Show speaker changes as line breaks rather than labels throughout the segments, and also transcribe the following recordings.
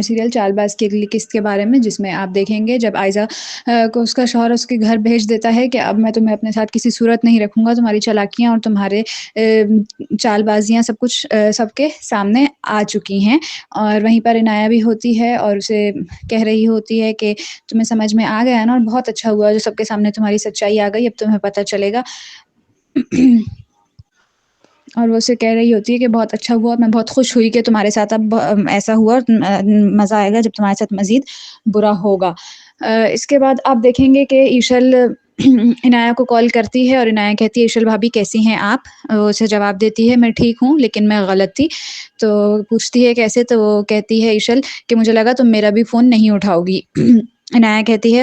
Serial چال باز کی اگلی قسط کے بارے میں، جس میں آپ دیکھیں گے جب عائزہ کو اس کا شوہر اس کے گھر بھیج دیتا ہے کہ اب میں تمہیں اپنے ساتھ کسی صورت نہیں رکھوں گا، تمہاری چالاکیاں اور تمہارے چال بازیاں سب کچھ سب کے سامنے آ چکی ہیں، اور وہیں پر عنایہ بھی ہوتی ہے اور اسے کہہ رہی ہوتی ہے کہ تمہیں سمجھ میں آ گیا نا، اور بہت اچھا ہوا جو سب کے سامنے تمہاری سچائی آ گئی، اب تمہیں پتہ چلے گا۔ اور وہ اسے کہہ رہی ہوتی ہے کہ بہت اچھا ہوا، میں بہت خوش ہوئی کہ تمہارے ساتھ اب ایسا ہوا، اور مزہ آئے گا جب تمہارے ساتھ مزید برا ہوگا۔ اس کے بعد آپ دیکھیں گے کہ ایشل عنایہ کو کال کرتی ہے اور عنایہ کہتی ہے ایشل بھابی کیسی ہیں آپ؟ وہ اسے جواب دیتی ہے میں ٹھیک ہوں لیکن میں غلط تھی۔ تو پوچھتی ہے کیسے؟ تو وہ کہتی ہے ایشل کہ مجھے لگا تم میرا بھی فون نہیں اٹھاؤ گی۔ عنایہ کہتی ہے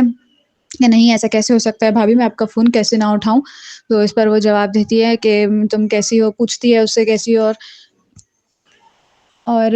کہ نہیں ایسا کیسے ہو سکتا ہے بھابی، میں آپ کا فون کیسے نہ اٹھاؤں؟ تو اس پر وہ جواب دیتی ہے کہ تم کیسی ہو، پوچھتی ہے اس سے کیسی ہو، اور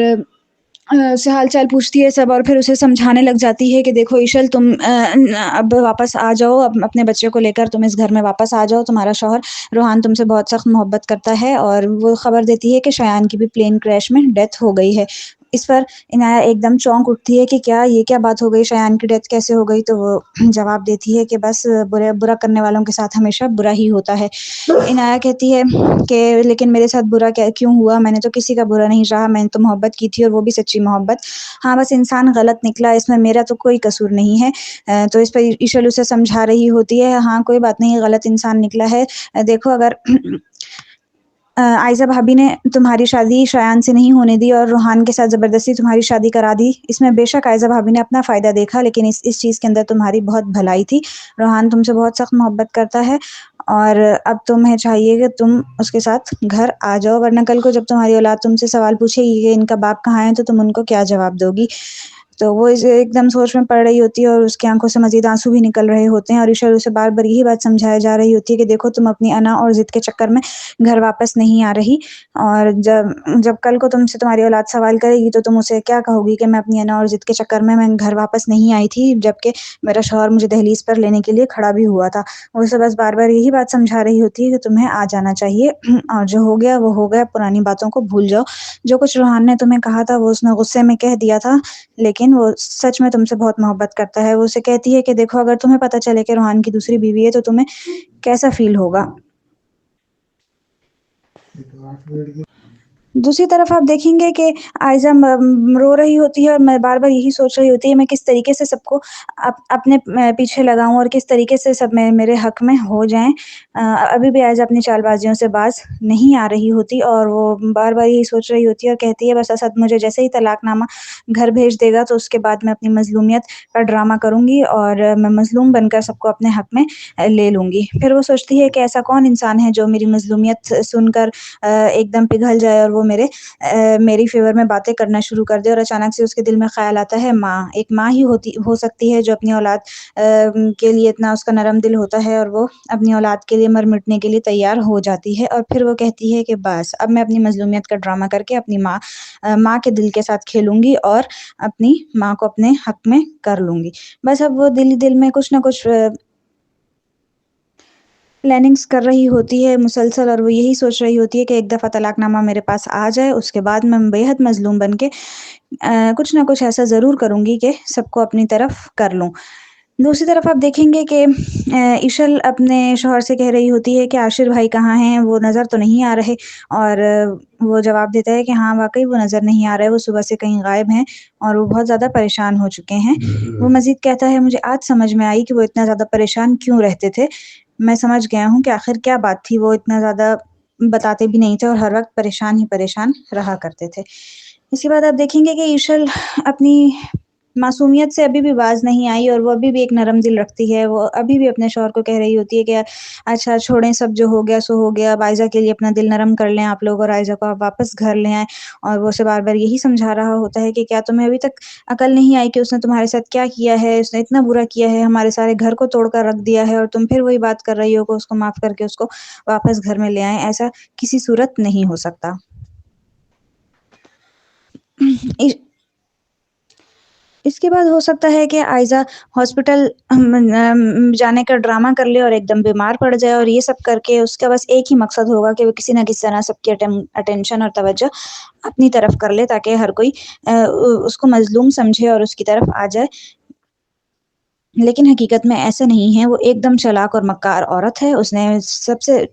اس سے حال چال پوچھتی ہے سب، اور پھر اسے سمجھانے لگ جاتی ہے کہ دیکھو ایشل تم اب واپس آ جاؤ، اب اپنے بچے کو لے کر تم اس گھر میں واپس آ جاؤ، تمہارا شوہر روحان تم سے بہت سخت محبت کرتا ہے، اور وہ خبر دیتی ہے کہ شایان کی بھی پلین کریش میں ڈیتھ ہو گئی ہے۔ اس پر عنایہ ایک دم چونک اٹھتی ہے کہ کیا یہ کیا بات ہو گئی، شایان کی ڈیتھ کیسے ہو گئی؟ تو وہ جواب دیتی ہے کہ بس برا کرنے والوں کے ساتھ ہمیشہ برا ہی ہوتا ہے۔ عنایہ کہتی ہے کہ لیکن میرے ساتھ برا کیوں ہوا؟ میں نے تو کسی کا برا نہیں چاہا، میں نے تو محبت کی تھی اور وہ بھی سچی محبت۔ ہاں بس انسان غلط نکلا، اس میں میرا تو کوئی قصور نہیں ہے۔ تو اس پر ایشل اسے سمجھا رہی ہوتی ہے ہاں کوئی بات نہیں، غلط انسان نکلا ہے، دیکھو اگر عائزہ بھابی نے تمہاری شادی شایان سے نہیں ہونے دی اور روحان کے ساتھ زبردستی تمہاری شادی کرا دی، اس میں بے شک عائزہ بھابی نے اپنا فائدہ دیکھا، لیکن اس چیز کے اندر تمہاری بہت بھلائی تھی۔ روحان تم سے بہت سخت محبت کرتا ہے اور اب تمہیں چاہیے کہ تم اس کے ساتھ گھر آ جاؤ، ورنہ کل کو جب تمہاری اولاد تم سے سوال پوچھے گی کہ ان کا باپ کہاں ہے تو تم ان کو کیا جواب دو گی؟ تو وہ ایک دم سوچ میں پڑ رہی ہوتی ہے اور اس کی آنکھوں سے مزید آنسو بھی نکل رہے ہوتے ہیں، اور ایشل اسے بار بار یہی بات سمجھایا جا رہی ہوتی ہے کہ دیکھو تم اپنی انا اور ضد کے چکر میں گھر واپس نہیں آ رہی، اور جب کل کو تم سے تمہاری اولاد سوال کرے گی تو تم اسے کیا کہو گی کہ میں اپنی انا اور ضد کے چکر میں گھر واپس نہیں آئی تھی، جبکہ میرا شوہر مجھے دہلیز پر لینے کے لیے کھڑا بھی ہوا تھا۔ وہ اسے بس بار بار یہی بات سمجھا رہی ہوتی ہے کہ تمہیں آ جانا چاہیے، اور جو ہو گیا وہ ہو گیا، پرانی باتوں کو بھول جاؤ۔ جو کچھ روحان نے تمہیں کہا تھا وہ اس نے غصے میں کہہ دیا تھا، لیکن وہ سچ میں تم سے بہت محبت کرتا ہے۔ وہ اسے کہتی ہے کہ دیکھو اگر تمہیں پتہ چلے کہ روحان کی دوسری بیوی ہے تو تمہیں کیسا فیل ہوگا؟ دوسری طرف آپ دیکھیں گے کہ عائزہ رو رہی ہوتی ہے اور میں بار بار یہی سوچ رہی ہوتی ہے میں کس طریقے سے سب کو اپنے پیچھے لگاؤں اور کس طریقے سے سب میرے حق میں ہو جائیں۔ ابھی بھی عائزہ اپنی چال بازیوں سے باز نہیں آ رہی ہوتی اور وہ بار بار یہی سوچ رہی ہوتی ہے اور کہتی ہے بس اسد مجھے جیسے ہی طلاق نامہ گھر بھیج دے گا تو اس کے بعد میں اپنی مظلومیت کا ڈرامہ کروں گی اور میں مظلوم بن کر سب کو اپنے حق میں لے لوں گی۔ پھر وہ سوچتی ہے کہ ایسا کون انسان ہے جو میری مظلومیت سن کر ایک دم پگھل جائے اور وہ میری فیور میں باتیں کرنا شروع کر دے، اور اچانک سے اس کے دل میں خیال آتا ہے ماں، ایک ماں ہی ہو سکتی ہے جو اپنی اولاد کے لیے اتنا اس کا نرم دل ہوتا ہے اور وہ اپنی اولاد کے لیے مر مٹنے کے لیے تیار ہو جاتی ہے۔ اور پھر وہ کہتی ہے کہ بس اب میں اپنی مظلومیت کا ڈرامہ کر کے اپنی ماں کے دل کے ساتھ کھیلوں گی اور اپنی ماں کو اپنے حق میں کر لوں گی۔ بس اب وہ دل میں کچھ نہ کچھ پلاننگز کر رہی ہوتی ہے مسلسل، اور وہ یہی سوچ رہی ہوتی ہے کہ ایک دفعہ طلاق نامہ میرے پاس آ جائے اس کے بعد میں بے حد مظلوم بن کے کچھ نہ کچھ ایسا ضرور کروں گی کہ سب کو اپنی طرف کر لوں۔ دوسری طرف آپ دیکھیں گے کہ ایشل اپنے شوہر سے کہہ رہی ہوتی ہے کہ عاشر بھائی کہاں ہیں، وہ نظر تو نہیں آ رہے، اور وہ جواب دیتا ہے کہ ہاں واقعی وہ نظر نہیں آ رہے، وہ صبح سے کہیں غائب ہیں اور وہ بہت زیادہ پریشان ہو چکے ہیں۔ وہ مزید کہتا ہے مجھے آج سمجھ میں آئی کہ وہ اتنا زیادہ پریشان کیوں رہتے تھے، میں سمجھ گیا ہوں کہ آخر کیا بات تھی، وہ اتنا زیادہ بتاتے بھی نہیں تھے اور ہر وقت پریشان ہی پریشان رہا کرتے تھے۔ اس کے بعد آپ دیکھیں گے کہ ایشل اپنی معصومیت سے ابھی بھی باز نہیں آئی اور وہ ابھی بھی ایک نرم دل رکھتی ہے۔ وہ ابھی بھی اپنے شوہر کو کہہ رہی ہوتی ہے کہ اچھا چھوڑیں سب، جو ہو گیا سو ہو گیا، اب عائزہ کے لیے اپنا دل نرم کر لیں آپ لوگ اور عائزہ کو آپ واپس گھر لے آئیں۔ اور وہ اسے بار بار یہی سمجھا رہا ہوتا ہے کہ کیا تمہیں ابھی تک عقل نہیں آئی کہ اس نے تمہارے ساتھ کیا کیا ہے، اس نے اتنا برا کیا ہے، ہمارے سارے گھر کو توڑ کر رکھ دیا ہے، اور تم پھر وہی بات کر رہی ہو کہ اس کو معاف کر کے اس کو واپس گھر میں لے آئیں، ایسا کسی صورت نہیں ہو سکتا۔ اس کے بعد ہو سکتا ہے کہ عائزہ ہاسپٹل جانے کا ڈرامہ کر لے اور ایک دم بیمار پڑ جائے، اور یہ سب کر کے اس کا بس ایک ہی مقصد ہوگا کہ وہ کسی نہ کسی طرح سب کی اٹینشن اور توجہ اپنی طرف کر لے، تاکہ ہر کوئی اس کو مظلوم سمجھے اور اس کی طرف آ جائے۔ لیکن حقیقت میں ایسا نہیں ہے، وہ ایک دم چالاک اور مکار عورت ہے۔ اس نے سب سے